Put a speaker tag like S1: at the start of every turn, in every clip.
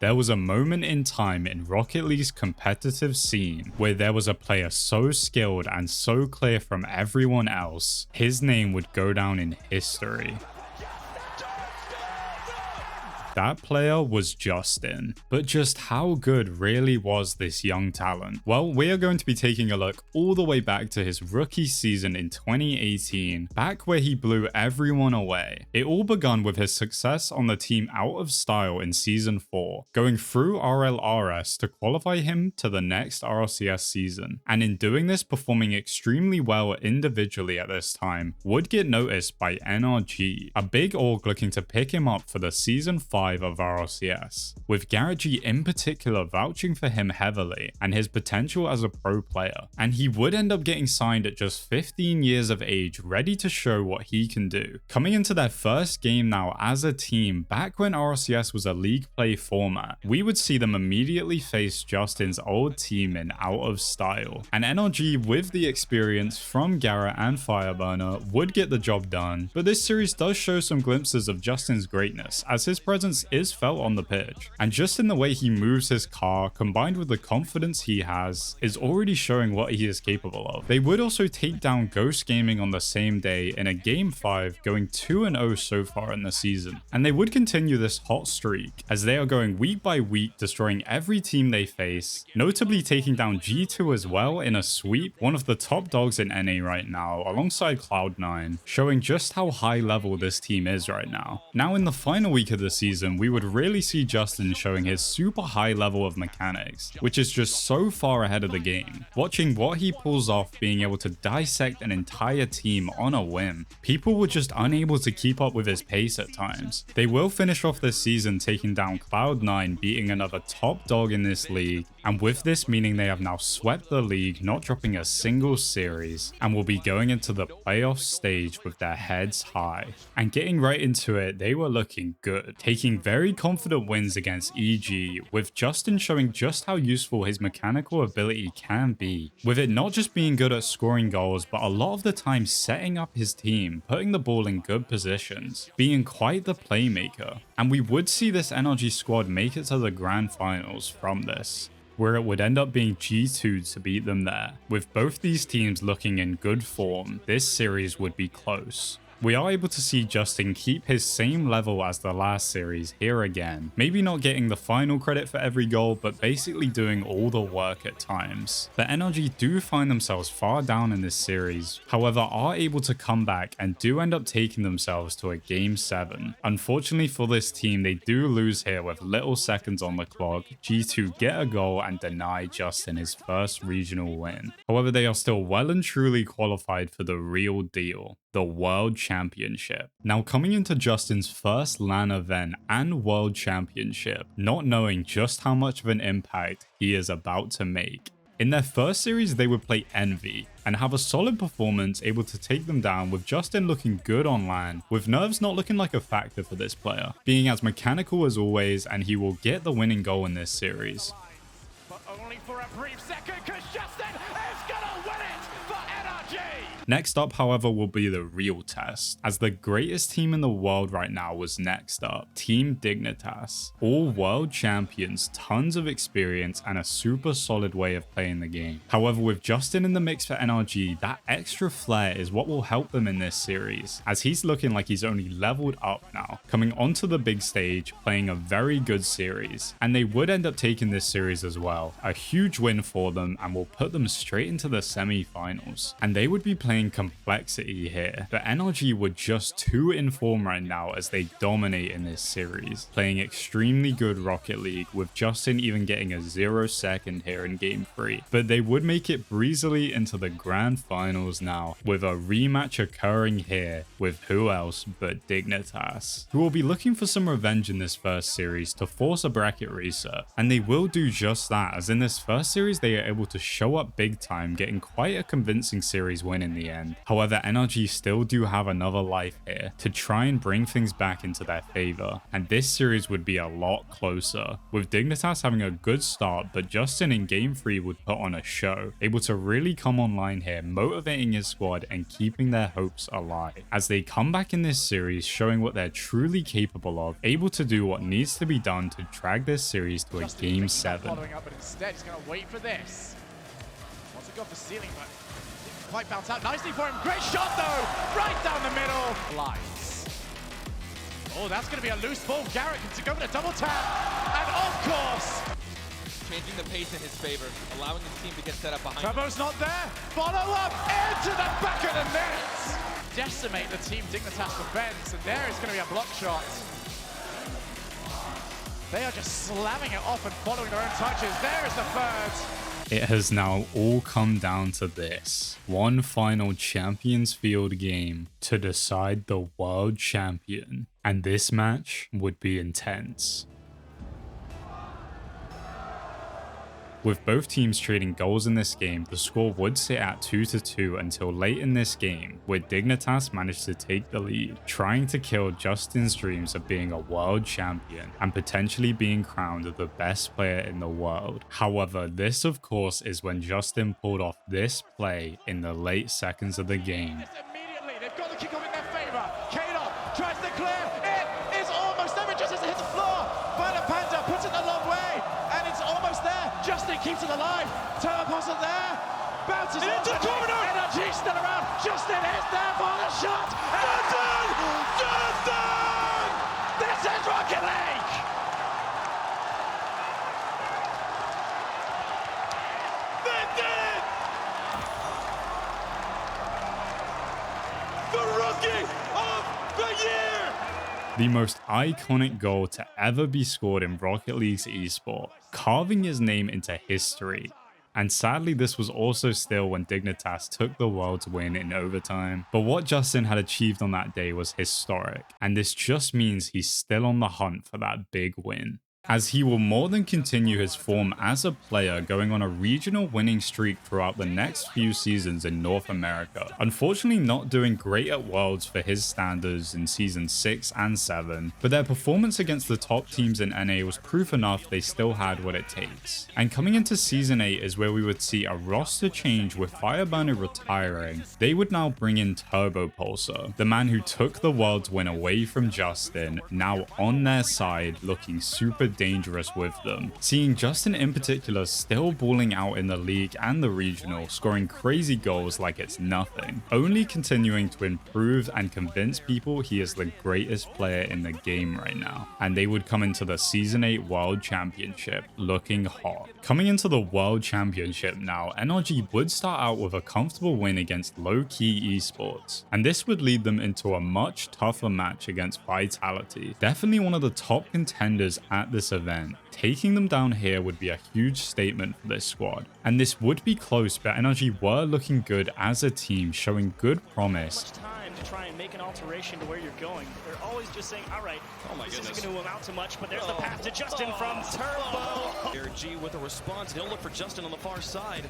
S1: There was a moment in time in Rocket League's competitive scene where there was a player so skilled and so clear from everyone else, his name would go down in history. That player was Justin. But just how good really was this young talent? Well, we are going to be taking a look all the way back to his rookie season in 2018, back where he blew everyone away. It all begun with his success on the team Out of Style in Season 4, going through RLRS to qualify him to the next RLCS season, and in doing this performing extremely well individually at this time, would get noticed by NRG, a big org looking to pick him up for the Season 5 of RLCS, with Garrett G in particular vouching for him heavily and his potential as a pro player, and he would end up getting signed at just 15 years of age, ready to show what he can do. Coming into their first game now as a team, back when RLCS was a league play format, we would see them immediately face Justin's old team in Out of Style, and NRG with the experience from Garrett and Fireburner would get the job done, but this series does show some glimpses of Justin's greatness as his presence is felt on the pitch, and just in the way he moves his car combined with the confidence he has is already showing what he is capable of. They would also take down Ghost Gaming on the same day in a game 5, going 2-0 so far in the season, and they would continue this hot streak as they are going week by week, destroying every team they face, notably taking down G2 as well in a sweep, one of the top dogs in NA right now alongside Cloud9, showing just how high level this team is right now. Now in the final week of the season, we would really see Justin showing his super high level of mechanics, which is just so far ahead of the game. Watching what he pulls off, being able to dissect an entire team on a whim, people were just unable to keep up with his pace at times. They will finish off this season taking down Cloud9, beating another top dog in this league, and with this meaning they have now swept the league, not dropping a single series, and will be going into the playoff stage with their heads high. And getting right into it, they were looking good, taking very confident wins against EG, with Justin showing just how useful his mechanical ability can be, with it not just being good at scoring goals, but a lot of the time setting up his team, putting the ball in good positions, being quite the playmaker. And we would see this NRG squad make it to the grand finals from this, where it would end up being G2 to beat them there. With both these teams looking in good form, this series would be close. We are able to see Justin keep his same level as the last series here again, maybe not getting the final credit for every goal, but basically doing all the work at times. The NRG do find themselves far down in this series, however are able to come back and do end up taking themselves to a game 7. Unfortunately for this team, they do lose here with little seconds on the clock. G2 get a goal and deny Justin his first regional win. However, they are still well and truly qualified for the real deal, the World Championship. Now coming into Justin's first LAN event and World Championship, not knowing just how much of an impact he is about to make. In their first series, they would play Envy and have a solid performance, able to take them down, with Justin looking good on LAN, with nerves not looking like a factor for this player, being as mechanical as always, and he will get the winning goal in this series.
S2: But only for a brief second, because Justin is gonna win it for NRG!
S1: Next up, however, will be the real test, as the greatest team in the world right now was next up, Team Dignitas. All world champions, tons of experience, and a super solid way of playing the game. However, with Justin in the mix for NRG, that extra flair is what will help them in this series, as he's looking like he's only leveled up now, coming onto the big stage, playing a very good series. And they would end up taking this series as well, a huge win for them, and will put them straight into the semi-finals. And they would be playing complexity here, but NRG were just too in form right now as they dominate in this series, playing extremely good Rocket League, with Justin even getting a 0 second here in game 3. But they would make it breezily into the grand finals now, with a rematch occurring here with who else but Dignitas, who will be looking for some revenge in this first series to force a bracket reset. And they will do just that, as in this first series they are able to show up big time, getting quite a convincing series win in the end. However, NRG still do have another life here to try and bring things back into their favor, and this series would be a lot closer, with Dignitas having a good start, but Justin in game 3 would put on a show, able to really come online here, motivating his squad and keeping their hopes alive, as they come back in this series showing what they're truly capable of, able to do what needs to be done to drag this series to a game 7.
S2: Following up, but instead he's going to wait for this. Wants to go for ceiling, but didn't quite bounce out nicely for him. Great shot though, right down the middle. Lights. Oh, that's going to be a loose ball. Garrett can go with a double tap, and of course,
S3: changing the pace in his favor, allowing his team to get set up behind him.
S2: Turbo's not there. Follow up into the back of the net. Decimate the team Dignitas defense, and there is going to be a block shot. They are just slamming it off and following their own touches. There is the third.
S1: It has now all come down to this. One final Champions Field game to decide the world champion. And this match would be intense. With both teams trading goals in this game, the score would sit at 2-2 until late in this game, where Dignitas managed to take the lead, trying to kill Justin's dreams of being a world champion and potentially being crowned the best player in the world. However, this of course is when Justin pulled off this play in the late seconds of the game.
S2: Immediately, they've got the kick off in their favor. Chillhop tries to clear. It is almost there. It just has to hit the floor. Violet Panda puts it the long way, and it's almost there. Justin keeps it alive. Turbopolsa there. Bounces into the corner. Energy still around. Justin is there for the shot. Justin! Justin! This is Rocket League! They did it! The Rookie of the Year!
S1: The most iconic goal to ever be scored in Rocket League's esport, carving his name into history. And sadly, this was also still when Dignitas took the world's win in overtime. But what Justin had achieved on that day was historic, and this just means he's still on the hunt for that big win, as he will more than continue his form as a player, going on a regional winning streak throughout the next few seasons in North America. Unfortunately not doing great at Worlds for his standards in Season 6 and 7, but their performance against the top teams in NA was proof enough they still had what it takes. And coming into Season 8 is where we would see a roster change, with Fireburner retiring. They would now bring in Turbopolsa, the man who took the Worlds win away from Justin, now on their side, looking super dangerous with them. Seeing Justin in particular still balling out in the league and the regional, scoring crazy goals like it's nothing, only continuing to improve and convince people he is the greatest player in the game right now. And they would come into the Season 8 World Championship looking hot. Coming into the World Championship now, NRG would start out with a comfortable win against low-key esports, and this would lead them into a much tougher match against Vitality, definitely one of the top contenders at this event. Taking them down here would be a huge statement for this squad, and this would be close, but NRG were looking good as a team, showing good promise.
S4: Much time to try and make an alteration to where you're going. They're always just saying, all right, this isn't going to amount to much, but there's the pass to Justin from Turbo.
S5: G with a response. They'll look for Justin on the far side.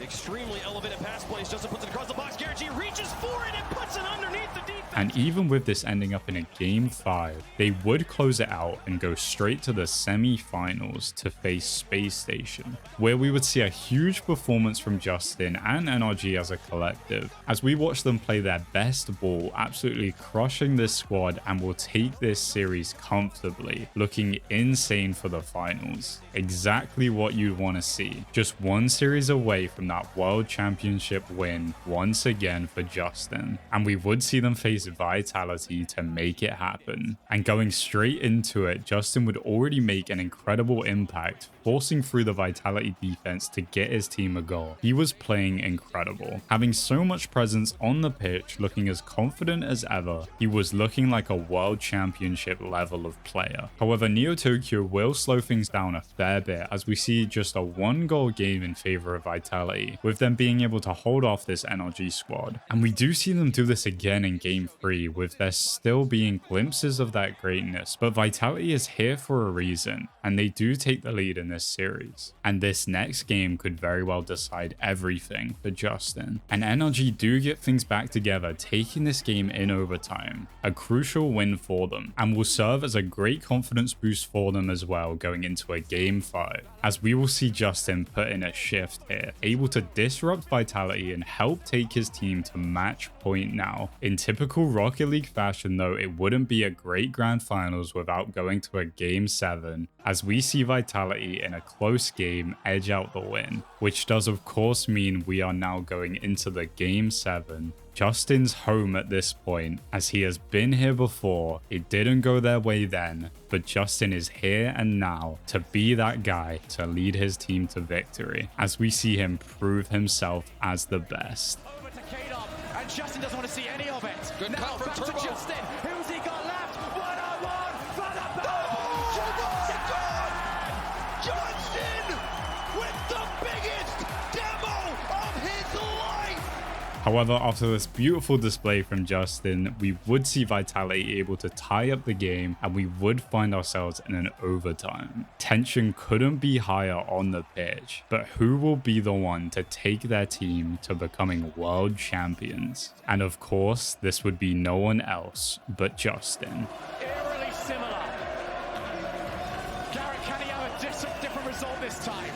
S5: Extremely elevated pass plays. Justin puts it across the box. Garrett G reaches for it and puts it underneath the defense.
S1: And even with this ending up in a Game 5, they would close it out and go straight to the semi-finals to face Space Station, where we would see a huge performance from Justin and NRG as a collective, as we watch them play their best ball, absolutely crushing this squad, and will take this series comfortably, looking insane for the finals. Exactly what you'd want to see. Just one series away from that World Championship win once again for Justin, and we would see them face Vitality to make it happen. And going straight into it, Justin would already make an incredible impact, forcing through the Vitality defense to get his team a goal. He was playing incredible, having so much presence on the pitch, looking as confident as ever. He was looking like a World Championship level of player. However, Neo Tokyo will slow things down a fair bit, as we see just a 1-goal game in favor of Vitality Vitality, with them being able to hold off this NRG squad. And we do see them do this again in Game 3, with there still being glimpses of that greatness, but Vitality is here for a reason, and they do take the lead in this series. And this next game could very well decide everything for Justin. And NRG do get things back together, taking this game in overtime, a crucial win for them, and will serve as a great confidence boost for them as well going into a Game 5, as we will see Justin put in a shift here, able to disrupt Vitality and help take his team to match point now. In typical Rocket League fashion though, it wouldn't be a great grand finals without going to a Game 7, as we see Vitality in a close game edge out the win, which does of course mean we are now going into the Game 7. Justin's home at this point, as he has been here before. It didn't go their way then, but Justin is here and now to be that guy to lead his team to victory, as we see him prove himself as the best.
S2: Over to Chillhop, and Justin doesn't want to see any of it.
S5: Good
S2: now
S5: cut
S2: back
S5: from
S2: to
S5: Turbo.
S2: Justin. Who's he got left? One-on-one for the Justin with the biggest demo of his life.
S1: However, after this beautiful display from Justin, we would see Vitality able to tie up the game, and we would find ourselves in an overtime. Tension couldn't be higher on the pitch, but who will be the one to take their team to becoming world champions? And of course, this would be no one else but Justin.
S2: Eerily similar. Garrett, can he have a different result this time?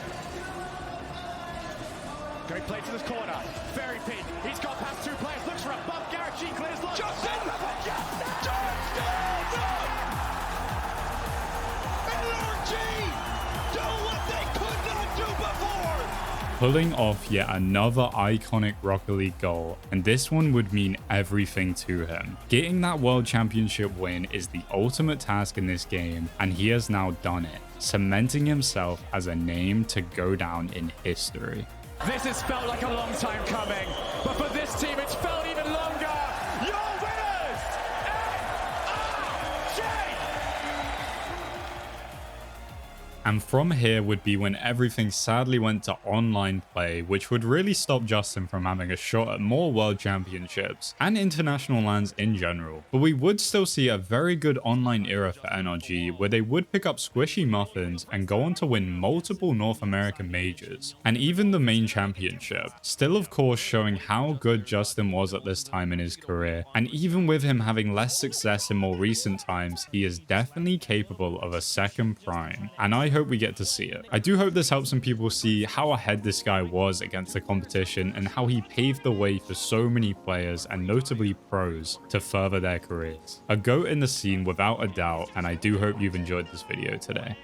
S2: Great play to this corner. Very pin. He's got past two players. Looks for a bump. Garrett G clears line. Justin! LRG do what they could not do before.
S1: Pulling off yet another iconic Rocket League goal, and this one would mean everything to him. Getting that world championship win is the ultimate task in this game, and he has now done it, cementing himself as a name to go down in history.
S2: This has felt like a long time coming, but for this team, it's felt even longer. Your winners, NRG!
S1: And from here would be when everything sadly went to online play, which would really stop Justin from having a shot at more world championships and international lands in general. But we would still see a very good online era for NRG, where they would pick up squishy muffins and go on to win multiple North American majors, and even the main championship. Still of course showing how good Justin was at this time in his career, and even with him having less success in more recent times, he is definitely capable of a second prime, and I hope we get to see it. I do hope this helps some people see how ahead this guy was against the competition and how he paved the way for so many players, and notably pros, to further their careers. A GOAT in the scene without a doubt, and I do hope you've enjoyed this video today.